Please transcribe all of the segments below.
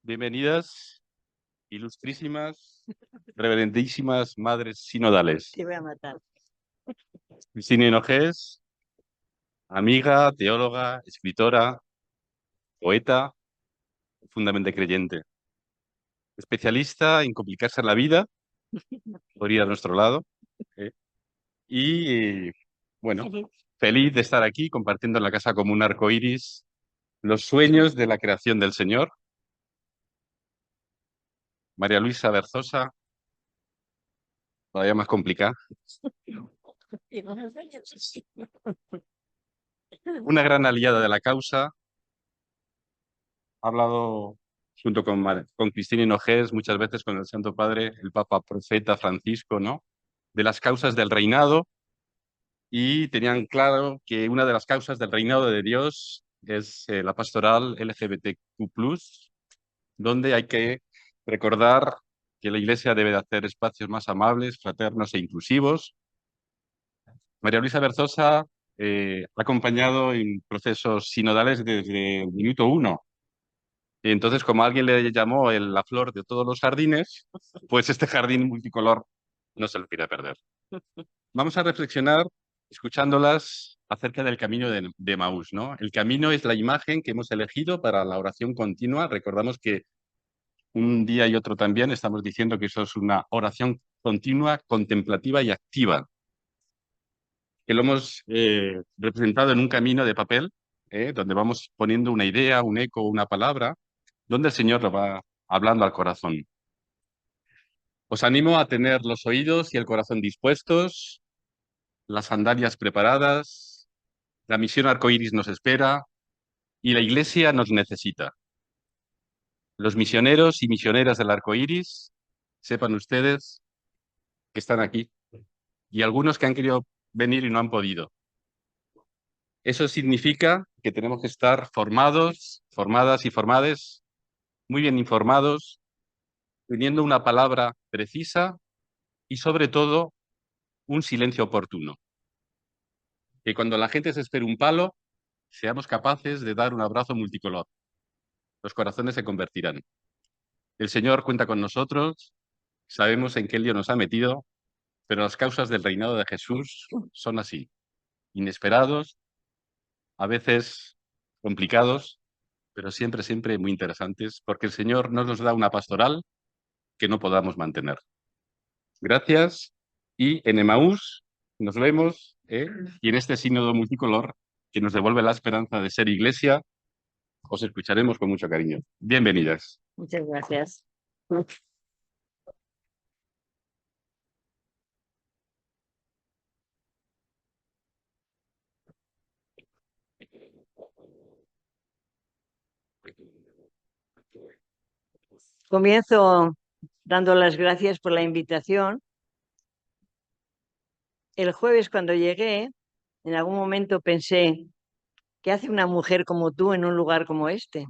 Bienvenidas, ilustrísimas, reverendísimas madres sinodales. Te voy a matar. Cristina Hinojés, amiga, teóloga, escritora, poeta, profundamente creyente. Especialista en complicarse la vida, por ir a nuestro lado. ¿eh? Y, bueno, feliz de estar aquí compartiendo en la casa como un arco iris los sueños de la creación del Señor. María Luisa Berzosa, todavía más complicada. Una gran aliada de la causa. Ha hablado junto con Cristina Hinojés, muchas veces con el Santo Padre, el Papa Profeta Francisco, ¿no? De las causas del reinado, y tenían claro que una de las causas del reinado de Dios es la pastoral LGBTQ+, donde hay que recordar que la Iglesia debe de hacer espacios más amables, fraternos e inclusivos. María Luisa Berzosa ha acompañado en procesos sinodales desde el minuto uno. Y entonces, como alguien le llamó la flor de todos los jardines, pues este jardín multicolor no se lo quiere perder. Vamos a reflexionar, escuchándolas, acerca del camino de Emaús, ¿no? El camino es la imagen que hemos elegido para la oración continua. Recordamos que un día y otro también estamos diciendo que eso es una oración continua, contemplativa y activa, que lo hemos representado en un camino de papel, donde vamos poniendo una idea, un eco, una palabra, donde el Señor lo va hablando al corazón. Os animo a tener los oídos y el corazón dispuestos, las sandalias preparadas, la misión arcoíris nos espera y la Iglesia nos necesita. Los misioneros y misioneras del arcoíris, sepan ustedes que están aquí, y algunos que han querido venir y no han podido. Eso significa que tenemos que estar formados, formadas y formades, muy bien informados, teniendo una palabra precisa y, sobre todo, un silencio oportuno. Que cuando la gente se espere un palo, seamos capaces de dar un abrazo multicolor. Los corazones se convertirán. El Señor cuenta con nosotros, sabemos en qué lío nos ha metido, pero las causas del reinado de Jesús son así, inesperados, a veces complicados, pero siempre, siempre muy interesantes, porque el Señor no nos da una pastoral que no podamos mantener. Gracias, y en Emaús nos vemos, y en este sínodo multicolor que nos devuelve la esperanza de ser iglesia, os escucharemos con mucho cariño. Bienvenidas. Muchas gracias. Comienzo dando las gracias por la invitación. El jueves, cuando llegué, en algún momento pensé, ¿qué hace una mujer como tú en un lugar como este?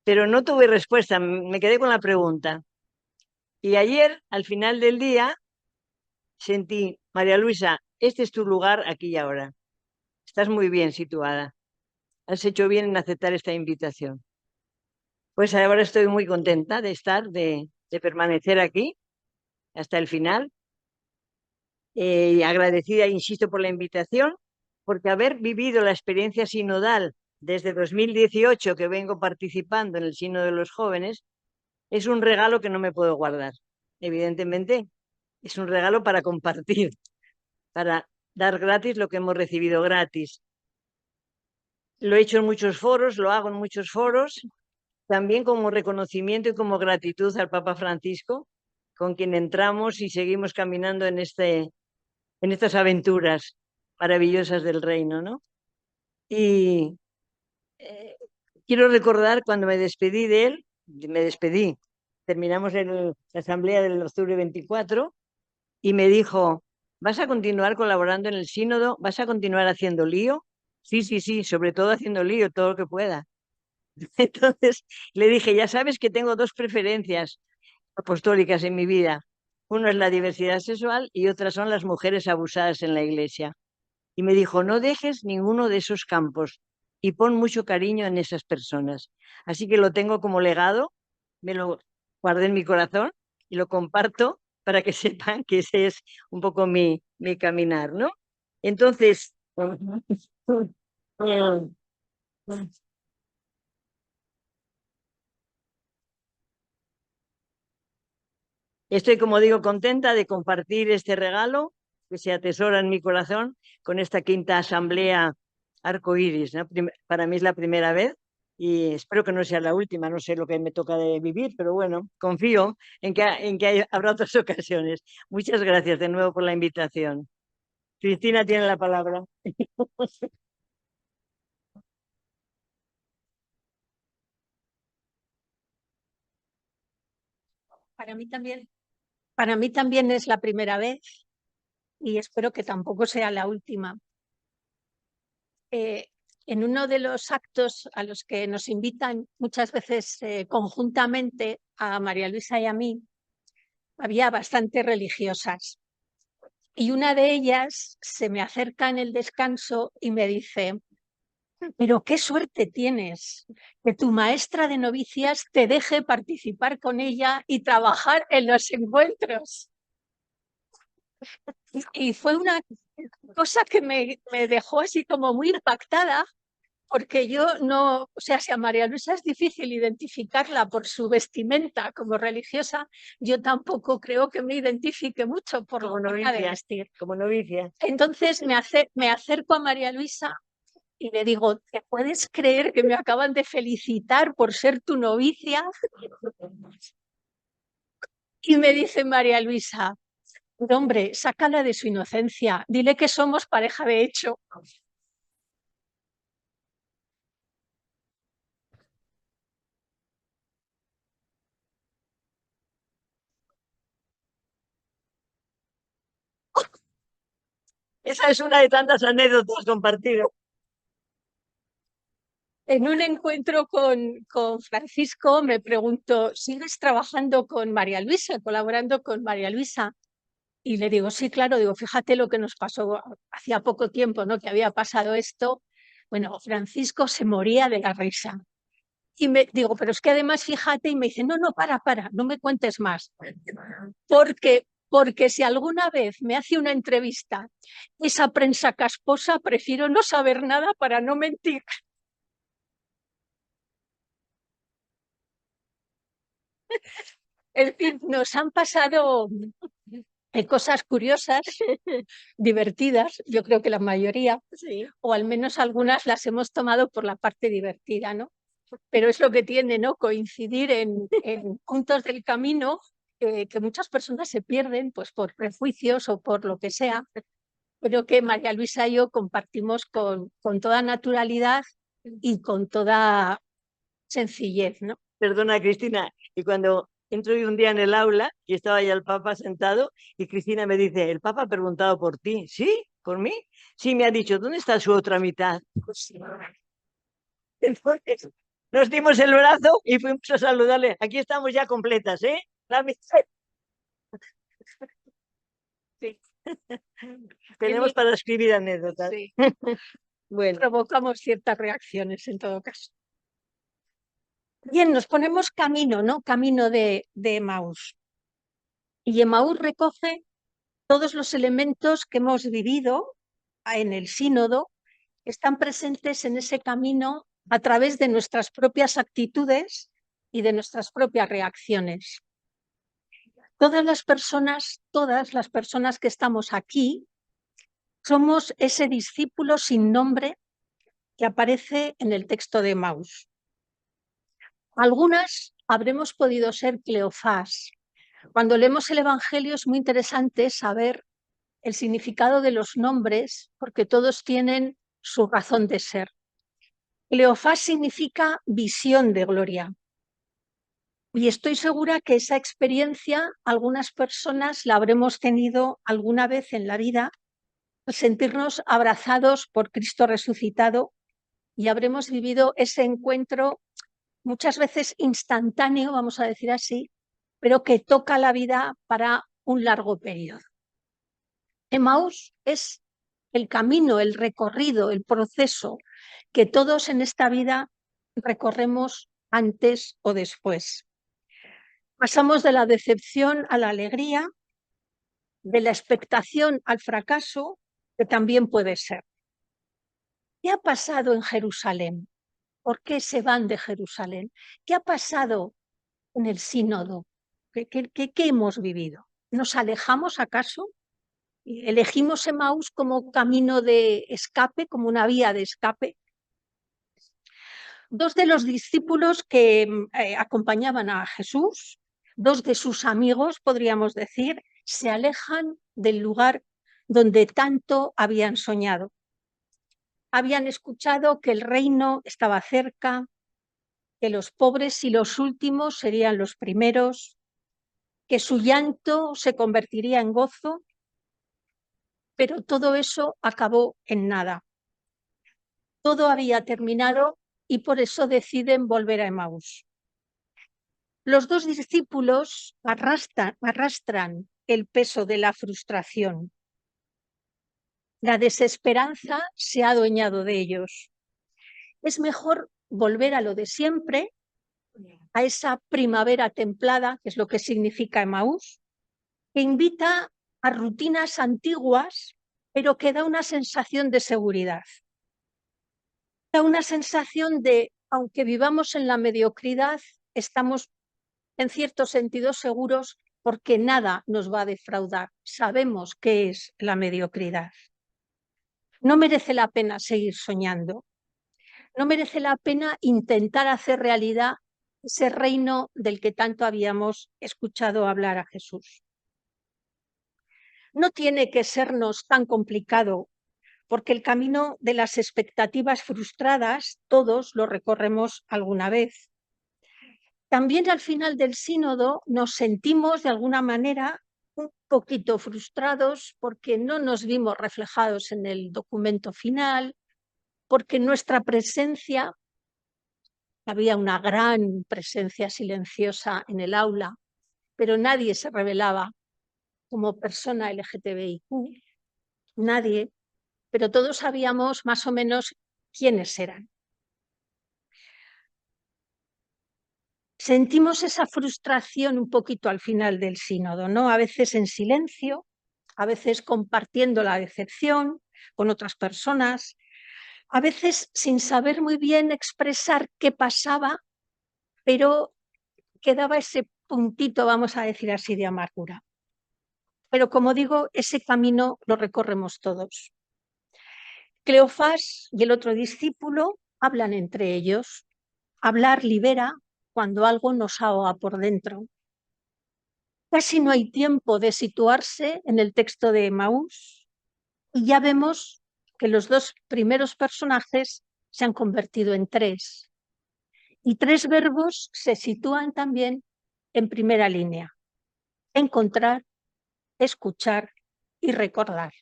Pero no tuve respuesta, me quedé con la pregunta. Y ayer, al final del día, sentí, María Luisa, este es tu lugar aquí y ahora. Estás muy bien situada. Has hecho bien en aceptar esta invitación. Pues ahora estoy muy contenta de estar, de permanecer aquí hasta el final. Agradecida, insisto, por la invitación, porque haber vivido la experiencia sinodal desde 2018 que vengo participando en el Sínodo de los Jóvenes, es un regalo que no me puedo guardar. Evidentemente, es un regalo para compartir, para dar gratis lo que hemos recibido gratis. Lo he hecho en muchos foros, lo hago en muchos foros, también como reconocimiento y como gratitud al Papa Francisco, con quien entramos y seguimos caminando en estas aventuras maravillosas del reino, ¿no? Y quiero recordar cuando me despedí de él, terminamos en la asamblea del octubre 24, y me dijo, ¿vas a continuar colaborando en el sínodo? ¿Vas a continuar haciendo lío? Sí, sí, sí, sobre todo haciendo lío, todo lo que pueda. Entonces le dije, ya sabes que tengo dos preferencias apostólicas en mi vida. Uno es la diversidad sexual y otra son las mujeres abusadas en la iglesia. Y me dijo, no dejes ninguno de esos campos. y pon mucho cariño en esas personas. Así que lo tengo como legado, me lo guardé en mi corazón y lo comparto para que sepan que ese es un poco mi caminar, ¿no? Entonces, estoy, como digo, contenta de compartir este regalo que se atesora en mi corazón con esta quinta asamblea arcoíris, ¿no? Para mí es la primera vez y espero que no sea la última, no sé lo que me toca de vivir, pero bueno, confío en que habrá otras ocasiones. Muchas gracias de nuevo por la invitación. Cristina tiene la palabra. Para mí también, para mí también es la primera vez y espero que tampoco sea la última. En uno de los actos a los que nos invitan muchas veces conjuntamente a María Luisa y a mí, había bastantes religiosas. Y una de ellas se me acerca en el descanso y me dice: pero qué suerte tienes que tu maestra de novicias te deje participar con ella y trabajar en los encuentros. Y fue una cosa que me dejó así como muy impactada, porque yo no, o sea, si a María Luisa es difícil identificarla por su vestimenta como religiosa, yo tampoco creo que me identifique mucho por Como la forma de novicia, vestir. como novicia. Entonces me acerco a María Luisa y le digo: ¿te puedes creer que me acaban de felicitar por ser tu novicia? Y me dice María Luisa: hombre, sácala de su inocencia, dile que somos pareja de hecho. Esa es una de tantas anécdotas compartidas. En un encuentro con Francisco me preguntó: ¿sigues trabajando con María Luisa, colaborando con María Luisa? Y le digo: sí, claro. Digo: fíjate lo que nos pasó hacía poco tiempo, ¿no? Que había pasado esto. Bueno, Francisco se moría de la risa. Y me digo: pero es que además fíjate. Y me dice: no, no, para, no me cuentes más. Porque si alguna vez me hace una entrevista esa prensa casposa, prefiero no saber nada para no mentir. En fin, nos han pasado cosas curiosas, divertidas, yo creo que la mayoría, Sí. o al menos algunas las hemos tomado por la parte divertida, ¿no? Pero es lo que tiene, ¿no? Coincidir en puntos del camino que muchas personas se pierden pues por prejuicios o por lo que sea, pero que María Luisa y yo compartimos con toda naturalidad y con toda sencillez, ¿no? Perdona, Cristina, y cuando entro yo un día en el aula y estaba ya el Papa sentado y Cristina me dice: el Papa ha preguntado por ti. ¿Sí? ¿Por mí? Sí, me ha dicho: ¿dónde está su otra mitad? Entonces, nos dimos el brazo y fuimos a saludarle. Aquí estamos ya completas, ¿eh? La mitad. Sí. Tenemos para escribir anécdotas. Sí. Bueno, Provocamos ciertas reacciones en todo caso. Bien, nos ponemos camino, ¿no? Camino de Emaús. Y Emaús recoge todos los elementos que hemos vivido en el sínodo, que están presentes en ese camino a través de nuestras propias actitudes y de nuestras propias reacciones. Todas las personas que estamos aquí, somos ese discípulo sin nombre que aparece en el texto de Emaús. Algunas habremos podido ser Cleofás. Cuando leemos el Evangelio es muy interesante saber el significado de los nombres, porque todos tienen su razón de ser. Cleofás significa visión de gloria. Y estoy segura que esa experiencia algunas personas la habremos tenido alguna vez en la vida, sentirnos abrazados por Cristo resucitado, y habremos vivido ese encuentro muchas veces instantáneo, vamos a decir así, pero que toca la vida para un largo periodo. Emaús es el camino, el recorrido, el proceso que todos en esta vida recorremos antes o después. Pasamos de la decepción a la alegría, de la expectación al fracaso, que también puede ser. ¿Qué ha pasado en Jerusalén? ¿Por qué se van de Jerusalén? ¿Qué ha pasado en el sínodo? ¿Qué hemos vivido? ¿Nos alejamos acaso? ¿Elegimos Emaús como camino de escape, como una vía de escape? Dos de los discípulos que acompañaban a Jesús, dos de sus amigos, podríamos decir, se alejan del lugar donde tanto habían soñado. Habían escuchado que el reino estaba cerca, que los pobres y los últimos serían los primeros, que su llanto se convertiría en gozo, pero todo eso acabó en nada. Todo había terminado y por eso deciden volver a Emaús. Los dos discípulos arrastran el peso de la frustración. La desesperanza se ha adueñado de ellos. Es mejor volver a lo de siempre, a esa primavera templada, que es lo que significa Emaús, que invita a rutinas antiguas, pero que da una sensación de seguridad. Da una sensación de, aunque vivamos en la mediocridad, estamos en cierto sentido seguros porque nada nos va a defraudar. Sabemos qué es la mediocridad. No merece la pena seguir soñando. No merece la pena intentar hacer realidad ese reino del que tanto habíamos escuchado hablar a Jesús. No tiene que sernos tan complicado, porque el camino de las expectativas frustradas todos lo recorremos alguna vez. También al final del sínodo nos sentimos de alguna manera un poquito frustrados porque no nos vimos reflejados en el documento final, porque nuestra presencia, había una gran presencia silenciosa en el aula, pero nadie se revelaba como persona LGTBIQ, nadie, pero todos sabíamos más o menos quiénes eran. Sentimos esa frustración un poquito al final del sínodo, ¿no? A veces en silencio, a veces compartiendo la decepción con otras personas, a veces sin saber muy bien expresar qué pasaba, pero quedaba ese puntito, vamos a decir así, de amargura. Pero como digo, ese camino lo recorremos todos. Cleofás y el otro discípulo hablan entre ellos. Hablar libera cuando algo nos ahoga por dentro. Casi no hay tiempo de situarse en el texto de Emaús y ya vemos que los dos primeros personajes se han convertido en tres. Y tres verbos se sitúan también en primera línea: encontrar, escuchar y recordar.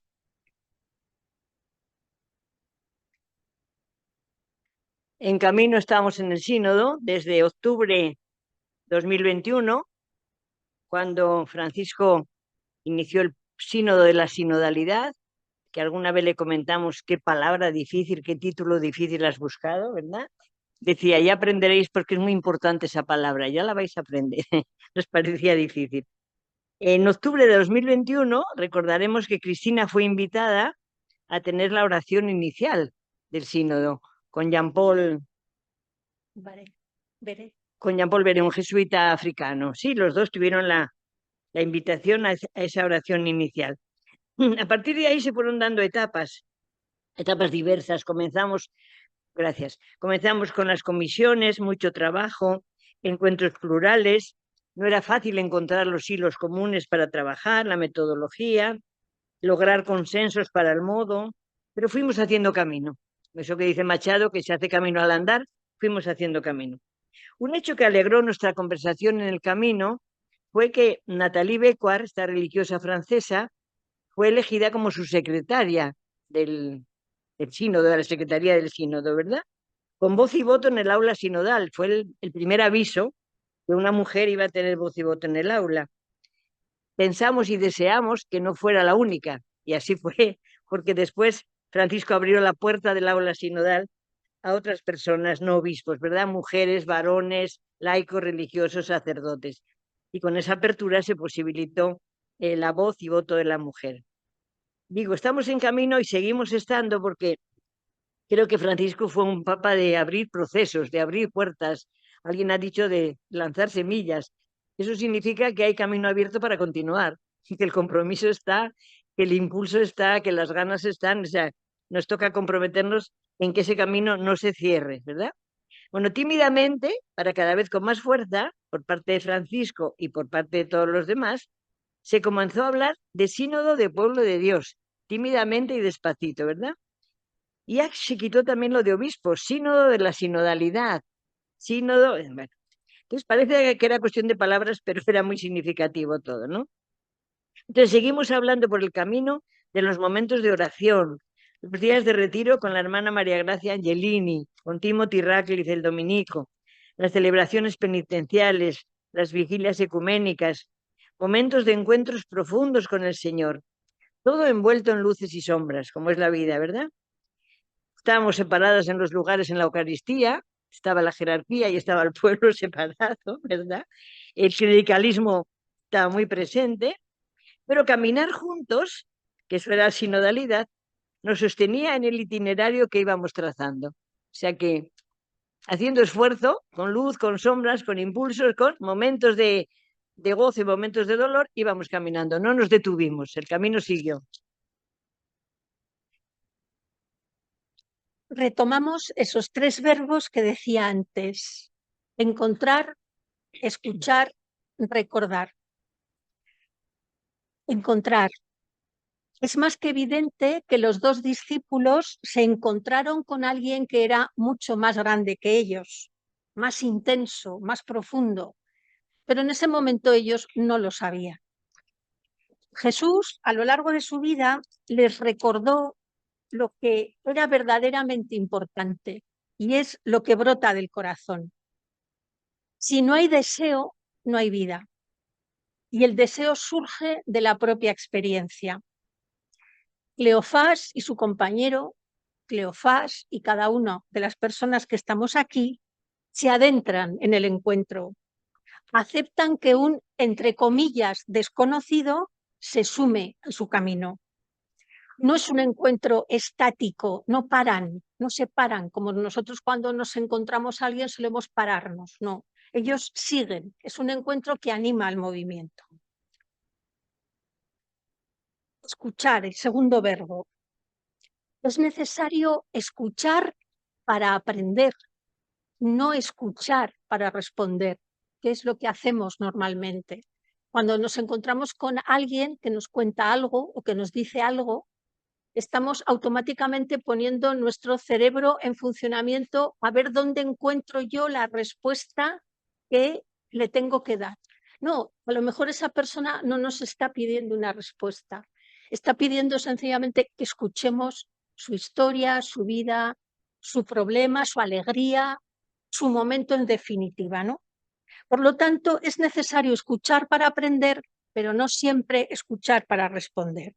En camino estamos en el sínodo desde octubre 2021, cuando Francisco inició el sínodo de la sinodalidad, que alguna vez le comentamos qué palabra difícil, qué título difícil has buscado, ¿verdad? Decía, ya aprenderéis porque es muy importante esa palabra, ya la vais a aprender. Nos parecía difícil. En octubre de 2021 recordaremos que Cristina fue invitada a tener la oración inicial del sínodo con Jean-Paul Veré, un jesuita africano. Sí, los dos tuvieron la invitación a esa oración inicial. A partir de ahí se fueron dando etapas diversas. Comenzamos con las comisiones, mucho trabajo, encuentros plurales. No era fácil encontrar los hilos comunes para trabajar, la metodología, lograr consensos para el modo, pero fuimos haciendo camino. Eso que dice Machado, que se hace camino al andar, fuimos haciendo camino. Un hecho que alegró nuestra conversación en el camino fue que Nathalie Becquart, esta religiosa francesa, fue elegida como su secretaria del sínodo, de la secretaría del sínodo, ¿verdad? Con voz y voto en el aula sinodal. Fue el primer aviso que una mujer iba a tener voz y voto en el aula. Pensamos y deseamos que no fuera la única, y así fue, porque después Francisco abrió la puerta del aula sinodal a otras personas, no obispos, ¿verdad? Mujeres, varones, laicos, religiosos, sacerdotes. Y con esa apertura se posibilitó la voz y voto de la mujer. Digo, estamos en camino y seguimos estando porque creo que Francisco fue un papa de abrir procesos, de abrir puertas. Alguien ha dicho de lanzar semillas. Eso significa que hay camino abierto para continuar, y que el compromiso está, que el impulso está, que las ganas están. O sea, nos toca comprometernos en que ese camino no se cierre, ¿verdad? Bueno, tímidamente, para cada vez con más fuerza, por parte de Francisco y por parte de todos los demás, se comenzó a hablar de sínodo de pueblo de Dios, tímidamente y despacito, ¿verdad? Y ya se quitó también lo de obispo, sínodo de la sinodalidad, sínodo, bueno. Entonces parece que era cuestión de palabras, pero era muy significativo todo, ¿no? Entonces seguimos hablando por el camino de los momentos de oración, los días de retiro con la hermana María Gracia Angelini, con Timothy Ratcliffe, el dominico, las celebraciones penitenciales, las vigilias ecuménicas, momentos de encuentros profundos con el Señor, todo envuelto en luces y sombras, como es la vida, ¿verdad? Estábamos separadas en los lugares en la Eucaristía, estaba la jerarquía y estaba el pueblo separado, ¿verdad? El clericalismo estaba muy presente, pero caminar juntos, que eso era sinodalidad, nos sostenía en el itinerario que íbamos trazando. O sea que haciendo esfuerzo, con luz, con sombras, con impulsos, con momentos de gozo y momentos de dolor, íbamos caminando, no nos detuvimos, el camino siguió. Retomamos esos 3 verbos que decía antes: encontrar, escuchar, recordar. Encontrar. Es más que evidente que los 2 discípulos se encontraron con alguien que era mucho más grande que ellos, más intenso, más profundo, pero en ese momento ellos no lo sabían. Jesús, a lo largo de su vida, les recordó lo que era verdaderamente importante, y es lo que brota del corazón. Si no hay deseo, no hay vida, y el deseo surge de la propia experiencia. Cleofás y su compañero, Cleofás y cada una de las personas que estamos aquí, se adentran en el encuentro, aceptan que un, entre comillas, desconocido se sume a su camino. No es un encuentro estático, no paran, no se paran, como nosotros cuando nos encontramos a alguien solemos pararnos, no. Ellos siguen, es un encuentro que anima al movimiento. Escuchar, el segundo verbo. Es necesario escuchar para aprender, no escuchar para responder, que es lo que hacemos normalmente. Cuando nos encontramos con alguien que nos cuenta algo o que nos dice algo, estamos automáticamente poniendo nuestro cerebro en funcionamiento a ver dónde encuentro yo la respuesta que le tengo que dar. No, a lo mejor esa persona no nos está pidiendo una respuesta, está pidiendo sencillamente que escuchemos su historia, su vida, su problema, su alegría, su momento en definitiva, ¿no? Por lo tanto, es necesario escuchar para aprender, pero no siempre escuchar para responder.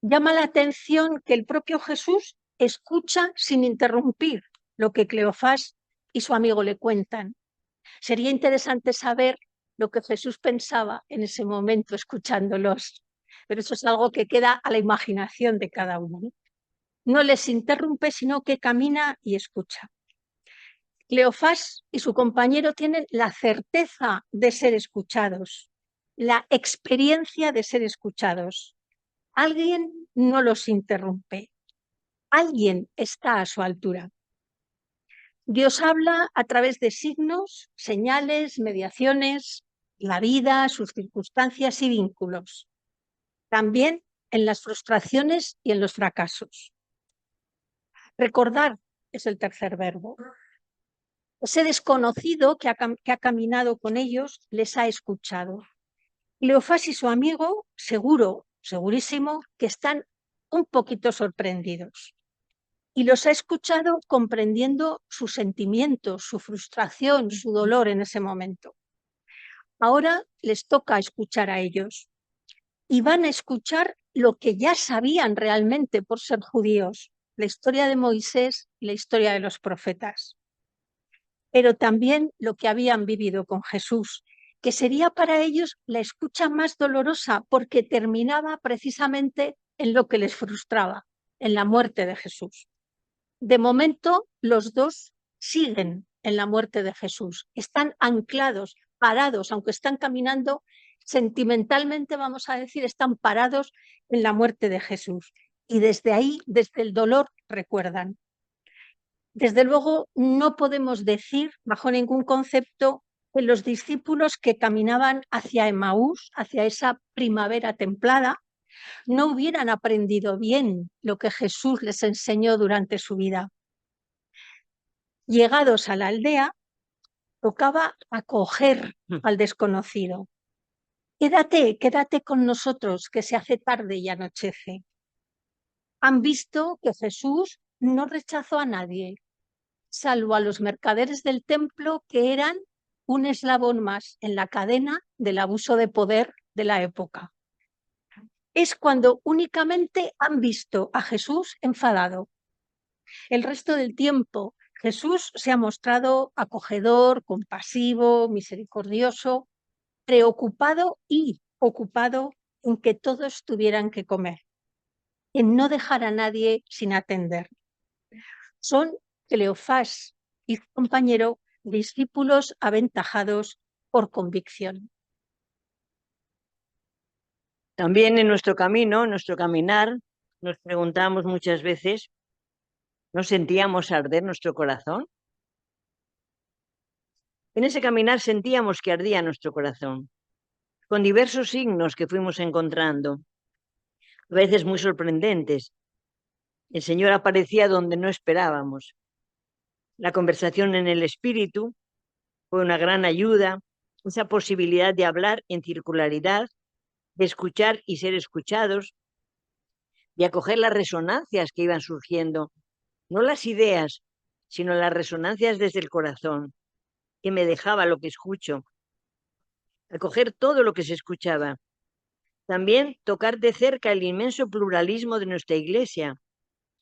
Llama la atención que el propio Jesús escucha sin interrumpir lo que Cleofás y su amigo le cuentan. Sería interesante saber lo que Jesús pensaba en ese momento escuchándolos, pero eso es algo que queda a la imaginación de cada uno. No les interrumpe, sino que camina y escucha. Cleofás y su compañero tienen la certeza de ser escuchados, la experiencia de ser escuchados. Alguien no los interrumpe, alguien está a su altura. Dios habla a través de signos, señales, mediaciones, la vida, sus circunstancias y vínculos. También en las frustraciones y en los fracasos. Recordar es el tercer verbo. Ese desconocido que ha caminado con ellos les ha escuchado. Cleofás y su amigo, segurísimo, que están un poquito sorprendidos. Y los ha escuchado comprendiendo sus sentimientos, su frustración, su dolor en ese momento. Ahora les toca escuchar a ellos. Y van a escuchar lo que ya sabían realmente por ser judíos, la historia de Moisés y la historia de los profetas, pero también lo que habían vivido con Jesús, que sería para ellos la escucha más dolorosa porque terminaba precisamente en lo que les frustraba, en la muerte de Jesús. De momento, los dos siguen en la muerte de Jesús, están anclados, parados, aunque están caminando, sentimentalmente vamos a decir, están parados en la muerte de Jesús. Y desde ahí, desde el dolor, recuerdan. Desde luego, no podemos decir, bajo ningún concepto, que los discípulos que caminaban hacia Emaús, hacia esa primavera templada, no hubieran aprendido bien lo que Jesús les enseñó durante su vida. Llegados a la aldea, tocaba acoger al desconocido. Quédate con nosotros, que se hace tarde y anochece. Han visto que Jesús no rechazó a nadie, salvo a los mercaderes del templo, que eran un eslabón más en la cadena del abuso de poder de la época. Es cuando únicamente han visto a Jesús enfadado. El resto del tiempo, Jesús se ha mostrado acogedor, compasivo, misericordioso, preocupado y ocupado en que todos tuvieran que comer, en no dejar a nadie sin atender. Son Cleofás y su compañero discípulos aventajados por convicción. También en nuestro camino, en nuestro caminar, nos preguntamos muchas veces, ¿no sentíamos arder nuestro corazón? En ese caminar sentíamos que ardía nuestro corazón, con diversos signos que fuimos encontrando, a veces muy sorprendentes. El Señor aparecía donde no esperábamos. La conversación en el espíritu fue una gran ayuda, esa posibilidad de hablar en circularidad, de escuchar y ser escuchados, de acoger las resonancias que iban surgiendo, no las ideas, sino las resonancias desde el corazón, que me dejaba lo que escucho, acoger todo lo que se escuchaba. También tocar de cerca el inmenso pluralismo de nuestra Iglesia,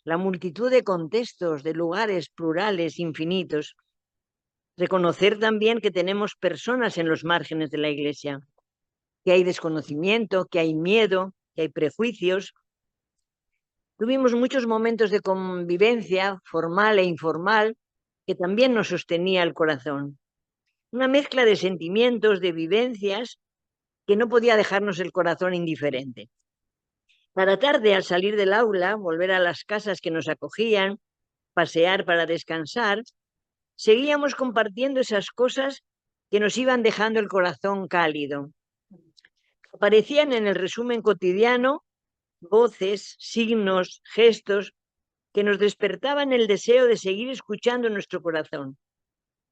la multitud de contextos, de lugares plurales infinitos. Reconocer también que tenemos personas en los márgenes de la Iglesia, que hay desconocimiento, que hay miedo, que hay prejuicios. Tuvimos muchos momentos de convivencia formal e informal que también nos sostenía el corazón. Una mezcla de sentimientos, de vivencias, que no podía dejarnos el corazón indiferente. Cada tarde, al salir del aula, volver a las casas que nos acogían, pasear para descansar, seguíamos compartiendo esas cosas que nos iban dejando el corazón cálido. Aparecían en el resumen cotidiano voces, signos, gestos que nos despertaban el deseo de seguir escuchando nuestro corazón,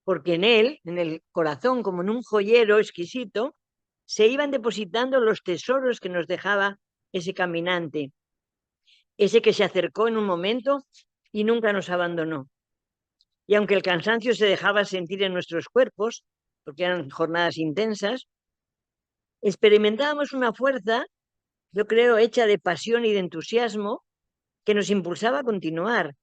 porque en él, en el corazón, como en un joyero exquisito, se iban depositando los tesoros que nos dejaba ese caminante, ese que se acercó en un momento y nunca nos abandonó. Y aunque el cansancio se dejaba sentir en nuestros cuerpos, porque eran jornadas intensas, experimentábamos una fuerza, yo creo, hecha de pasión y de entusiasmo, que nos impulsaba a continuar,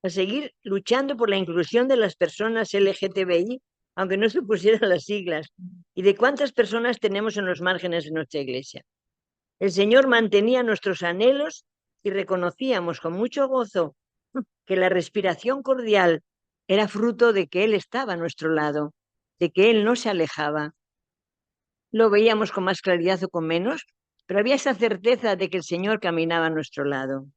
a seguir luchando por la inclusión de las personas LGTBI, aunque no se pusieran las siglas, y de cuántas personas tenemos en los márgenes de nuestra Iglesia. El Señor mantenía nuestros anhelos y reconocíamos con mucho gozo que la respiración cordial era fruto de que Él estaba a nuestro lado, de que Él no se alejaba. Lo veíamos con más claridad o con menos, pero había esa certeza de que el Señor caminaba a nuestro lado.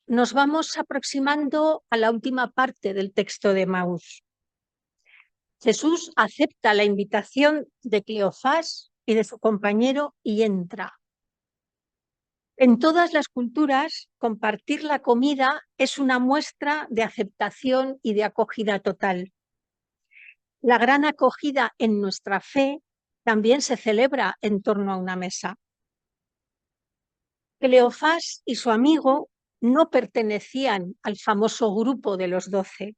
Nos vamos aproximando a la última parte del texto de Emaús. Jesús acepta la invitación de Cleofás y de su compañero y entra. En todas las culturas, compartir la comida es una muestra de aceptación y de acogida total. La gran acogida en nuestra fe también se celebra en torno a una mesa. Cleofás y su amigo no pertenecían al famoso grupo de los 12,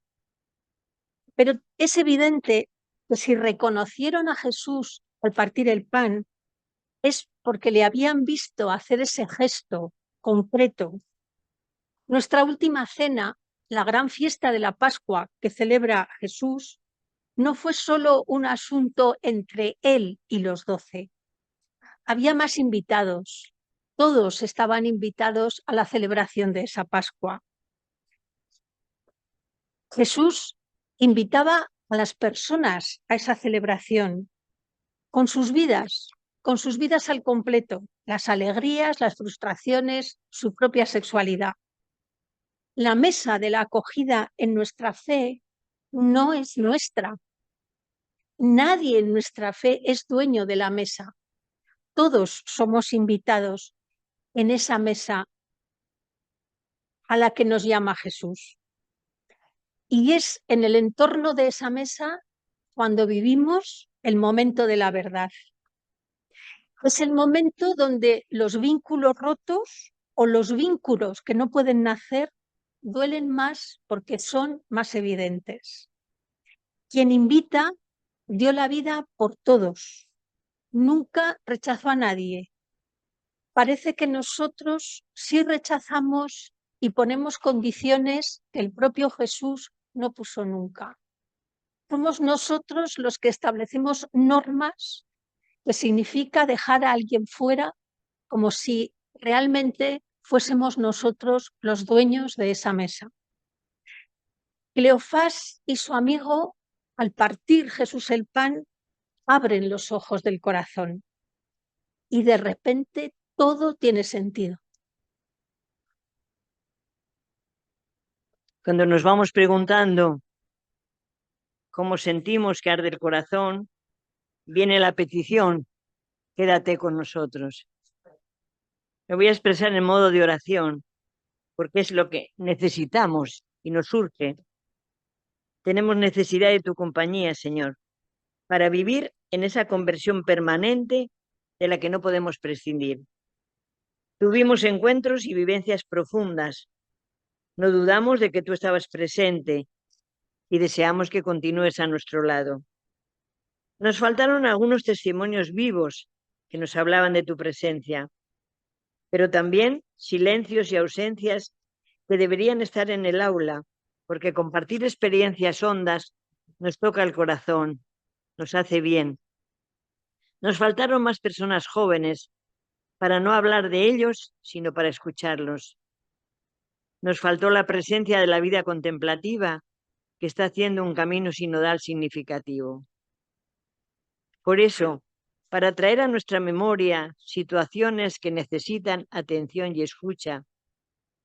pero es evidente que si reconocieron a Jesús al partir el pan, es porque le habían visto hacer ese gesto concreto. Nuestra última cena, la gran fiesta de la Pascua que celebra Jesús, no fue solo un asunto entre él y los 12. Había más invitados. Todos estaban invitados a la celebración de esa Pascua. Jesús invitaba a las personas a esa celebración con sus vidas al completo, las alegrías, las frustraciones, su propia sexualidad. La mesa de la acogida en nuestra fe no es nuestra. Nadie en nuestra fe es dueño de la mesa. Todos somos invitados en esa mesa a la que nos llama Jesús. Y es en el entorno de esa mesa cuando vivimos el momento de la verdad. Es el momento donde los vínculos rotos o los vínculos que no pueden nacer duelen más porque son más evidentes. Quien invita dio la vida por todos, nunca rechazó a nadie. Parece que nosotros sí rechazamos y ponemos condiciones que el propio Jesús no puso nunca. Somos nosotros los que establecemos normas, que significa dejar a alguien fuera, como si realmente fuésemos nosotros los dueños de esa mesa. Cleofás y su amigo, al partir Jesús el pan, abren los ojos del corazón y de repente todo tiene sentido. Cuando nos vamos preguntando cómo sentimos que arde el corazón, viene la petición, quédate con nosotros. Me voy a expresar en modo de oración, porque es lo que necesitamos y nos surge. Tenemos necesidad de tu compañía, Señor, para vivir en esa conversión permanente de la que no podemos prescindir. Tuvimos encuentros y vivencias profundas. No dudamos de que tú estabas presente y deseamos que continúes a nuestro lado. Nos faltaron algunos testimonios vivos que nos hablaban de tu presencia, pero también silencios y ausencias que deberían estar en el aula, porque compartir experiencias hondas nos toca el corazón, nos hace bien. Nos faltaron más personas jóvenes para no hablar de ellos, sino para escucharlos. Nos faltó la presencia de la vida contemplativa, que está haciendo un camino sinodal significativo. Por eso, para traer a nuestra memoria situaciones que necesitan atención y escucha,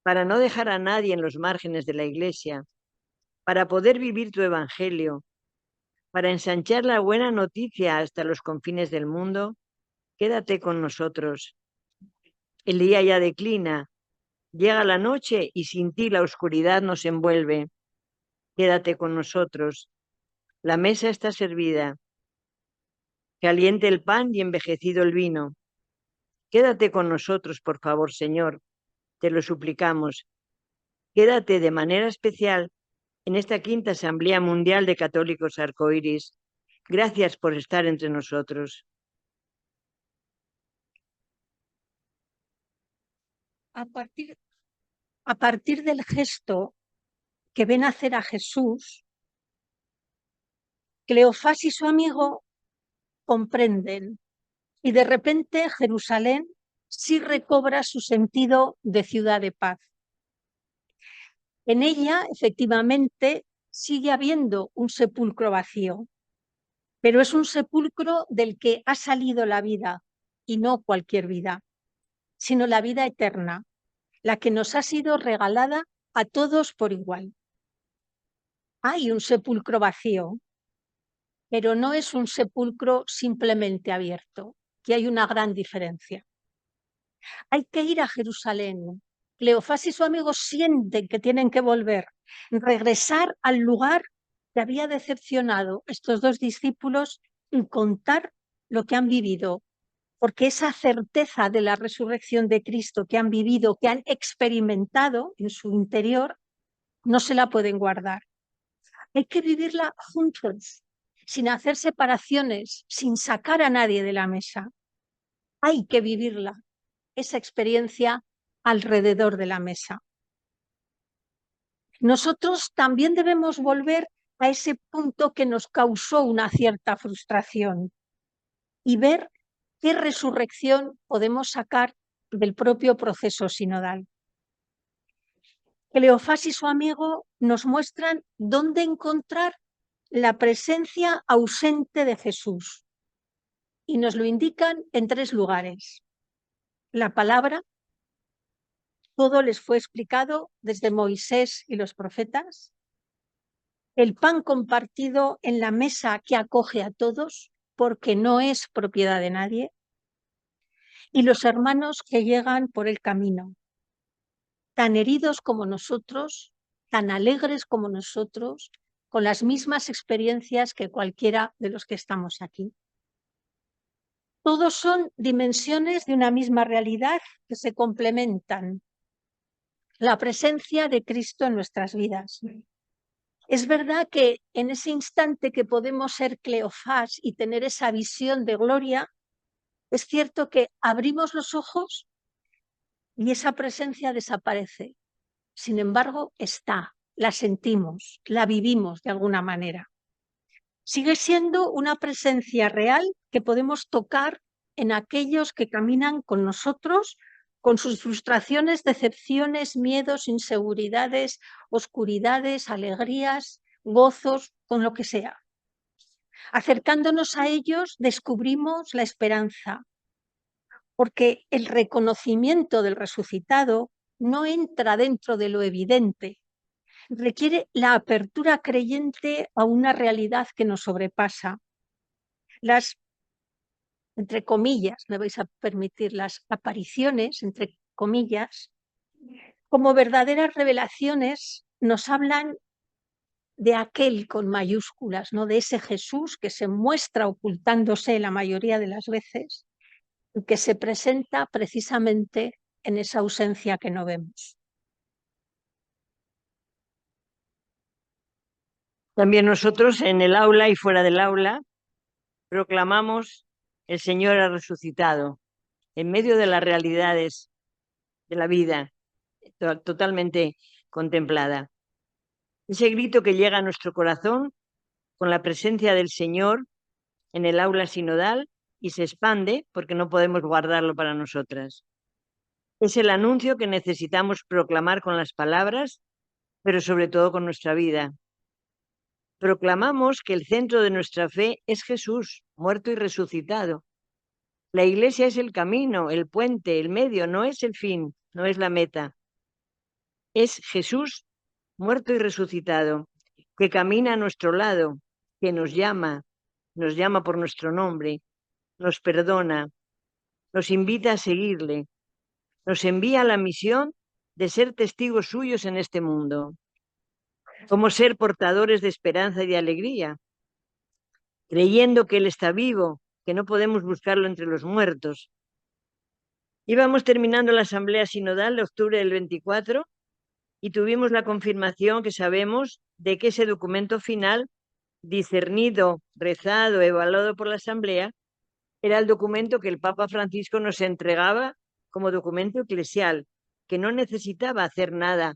para no dejar a nadie en los márgenes de la Iglesia, para poder vivir tu Evangelio, para ensanchar la buena noticia hasta los confines del mundo, quédate con nosotros. El día ya declina, llega la noche y sin ti la oscuridad nos envuelve. Quédate con nosotros. La mesa está servida. Caliente el pan y envejecido el vino. Quédate con nosotros, por favor, Señor. Te lo suplicamos. Quédate de manera especial en esta quinta Asamblea Mundial de Católicos Arcoíris. Gracias por estar entre nosotros. A partir del gesto que ven hacer a Jesús, Cleofás y su amigo comprenden y de repente Jerusalén sí recobra su sentido de ciudad de paz. En ella, efectivamente, sigue habiendo un sepulcro vacío, pero es un sepulcro del que ha salido la vida, y no cualquier vida, sino la vida eterna, la que nos ha sido regalada a todos por igual. Hay un sepulcro vacío, pero no es un sepulcro simplemente abierto, que hay una gran diferencia. Hay que ir a Jerusalén. Cleofás y su amigo sienten que tienen que volver, regresar al lugar que había decepcionado a estos dos discípulos y contar lo que han vivido, porque esa certeza de la resurrección de Cristo que han vivido, que han experimentado en su interior, no se la pueden guardar. Hay que vivirla juntos, sin hacer separaciones, sin sacar a nadie de la mesa. hay que vivirla, esa experiencia alrededor de la mesa. Nosotros también debemos volver a ese punto que nos causó una cierta frustración y ver qué resurrección podemos sacar del propio proceso sinodal. Cleofás y su amigo nos muestran dónde encontrar la presencia ausente de Jesús y nos lo indican en 3 lugares. La palabra, todo les fue explicado desde Moisés y los profetas. El pan compartido en la mesa que acoge a todos porque no es propiedad de nadie. Y los hermanos que llegan por el camino, tan heridos como nosotros, tan alegres como nosotros, con las mismas experiencias que cualquiera de los que estamos aquí. Todos son dimensiones de una misma realidad que se complementan. La presencia de Cristo en nuestras vidas. Es verdad que en ese instante que podemos ser Cleofás y tener esa visión de gloria, es cierto que abrimos los ojos y esa presencia desaparece. Sin embargo, está, la sentimos, la vivimos de alguna manera. Sigue siendo una presencia real que podemos tocar en aquellos que caminan con nosotros, con sus frustraciones, decepciones, miedos, inseguridades, oscuridades, alegrías, gozos, con lo que sea. Acercándonos a ellos descubrimos la esperanza, porque el reconocimiento del resucitado no entra dentro de lo evidente, requiere la apertura creyente a una realidad que nos sobrepasa. Las, entre comillas, me vais a permitir, las apariciones, entre comillas, como verdaderas revelaciones, nos hablan de aquel con mayúsculas, ¿no? De ese Jesús que se muestra ocultándose la mayoría de las veces y que se presenta precisamente en esa ausencia que no vemos. También nosotros en el aula y fuera del aula proclamamos: el Señor ha resucitado, en medio de las realidades de la vida totalmente contemplada. Ese grito que llega a nuestro corazón con la presencia del Señor en el aula sinodal y se expande porque no podemos guardarlo para nosotras. Es el anuncio que necesitamos proclamar con las palabras, pero sobre todo con nuestra vida. Proclamamos que el centro de nuestra fe es Jesús, muerto y resucitado. La Iglesia es el camino, el puente, el medio, no es el fin, no es la meta. Es Jesús, muerto y resucitado, que camina a nuestro lado, que nos llama por nuestro nombre, nos perdona, nos invita a seguirle, nos envía la misión de ser testigos suyos en este mundo. Cómo ser portadores de esperanza y de alegría, creyendo que Él está vivo, que no podemos buscarlo entre los muertos. Íbamos terminando la asamblea sinodal de octubre del 24 y tuvimos la confirmación que sabemos de que ese documento final, discernido, rezado, evaluado por la asamblea, era el documento que el Papa Francisco nos entregaba como documento eclesial, que no necesitaba hacer nada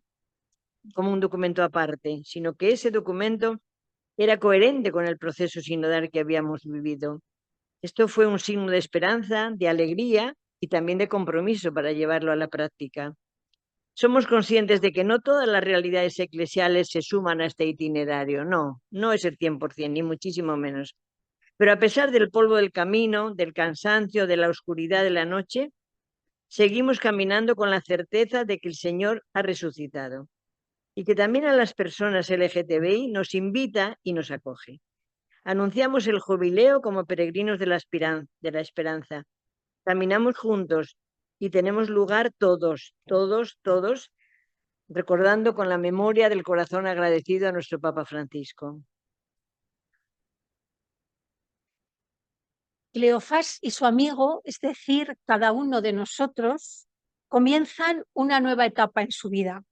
como un documento aparte, sino que ese documento era coherente con el proceso sinodal que habíamos vivido. Esto fue un signo de esperanza, de alegría y también de compromiso para llevarlo a la práctica. Somos conscientes de que no todas las realidades eclesiales se suman a este itinerario, no es el 100%, ni muchísimo menos. Pero a pesar del polvo del camino, del cansancio, de la oscuridad de la noche, seguimos caminando con la certeza de que el Señor ha resucitado y que también a las personas LGTBI nos invita y nos acoge. Anunciamos el jubileo como peregrinos de la esperanza. Caminamos juntos y tenemos lugar todos, recordando con la memoria del corazón agradecido a nuestro Papa Francisco. Cleofás y su amigo, es decir, cada uno de nosotros, comienzan una nueva etapa en su vida.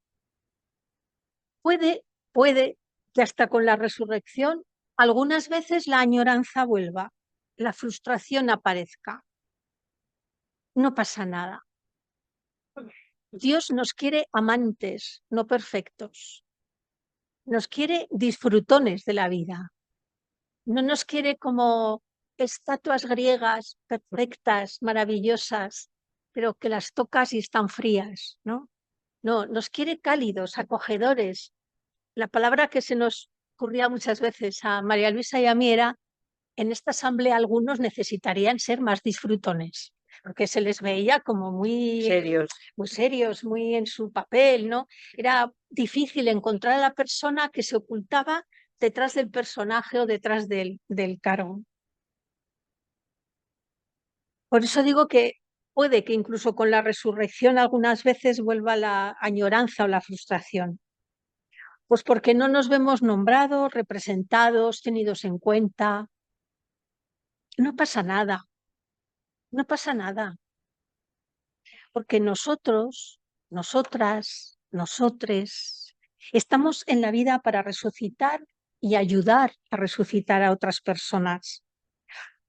Puede que hasta con la resurrección algunas veces la añoranza vuelva, la frustración aparezca. no pasa nada. Dios nos quiere amantes, no perfectos. Nos quiere disfrutones de la vida. No nos quiere como estatuas griegas perfectas, maravillosas, pero que las tocas y están frías, ¿no? No, nos quiere cálidos, acogedores. La palabra que se nos ocurría muchas veces a María Luisa y a mí era: en esta asamblea algunos necesitarían ser más disfrutones, porque se les veía como muy serios, muy en su papel, ¿no? Era difícil encontrar a la persona que se ocultaba detrás del personaje o detrás del cargo. Por eso digo que puede que incluso con la resurrección algunas veces vuelva la añoranza o la frustración. Pues porque no nos vemos nombrados, representados, tenidos en cuenta. No pasa nada, no pasa nada. Porque nosotros, nosotras, nosotres, estamos en la vida para resucitar y ayudar a resucitar a otras personas.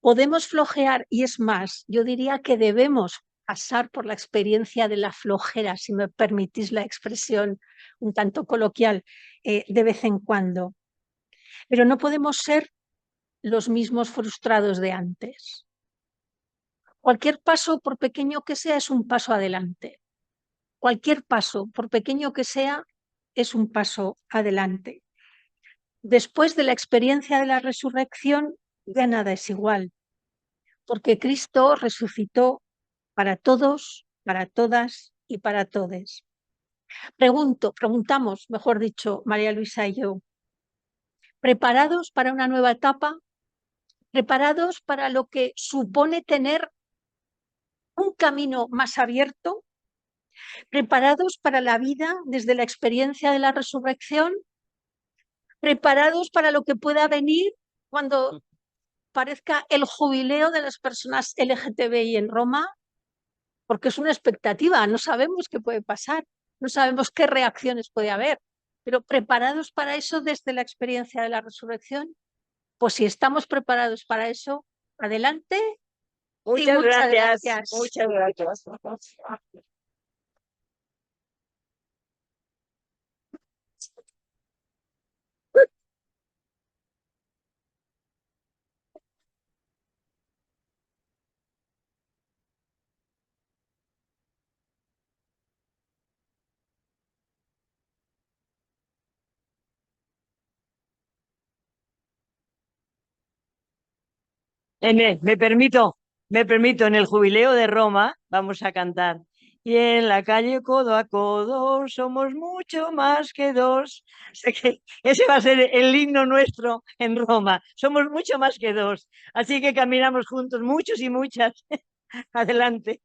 Podemos flojear y es más, yo diría que debemos pasar por la experiencia de la flojera, si me permitís la expresión un tanto coloquial, de vez en cuando. Pero no podemos ser los mismos frustrados de antes. Cualquier paso, por pequeño que sea, es un paso adelante. Cualquier paso, por pequeño que sea, es un paso adelante. Después de la experiencia de la resurrección, ya nada es igual, porque Cristo resucitó para todos, para todas y para todes. Preguntamos, mejor dicho, María Luisa y yo, ¿preparados para una nueva etapa? ¿Preparados para lo que supone tener un camino más abierto? ¿Preparados para la vida desde la experiencia de la resurrección? ¿Preparados para lo que pueda venir cuando parezca el jubileo de las personas LGTBI en Roma? Porque es una expectativa, no sabemos qué puede pasar, no sabemos qué reacciones puede haber, pero ¿preparados para eso desde la experiencia de la resurrección? Pues si estamos preparados para eso, adelante. Muchas gracias. Gracias. Muchas gracias. Me permito, en el jubileo de Roma vamos a cantar. Y en la calle codo a codo somos mucho más que dos. O sea que ese va a ser el himno nuestro en Roma. Somos mucho más que dos. Así que caminamos juntos, muchos y muchas. Adelante.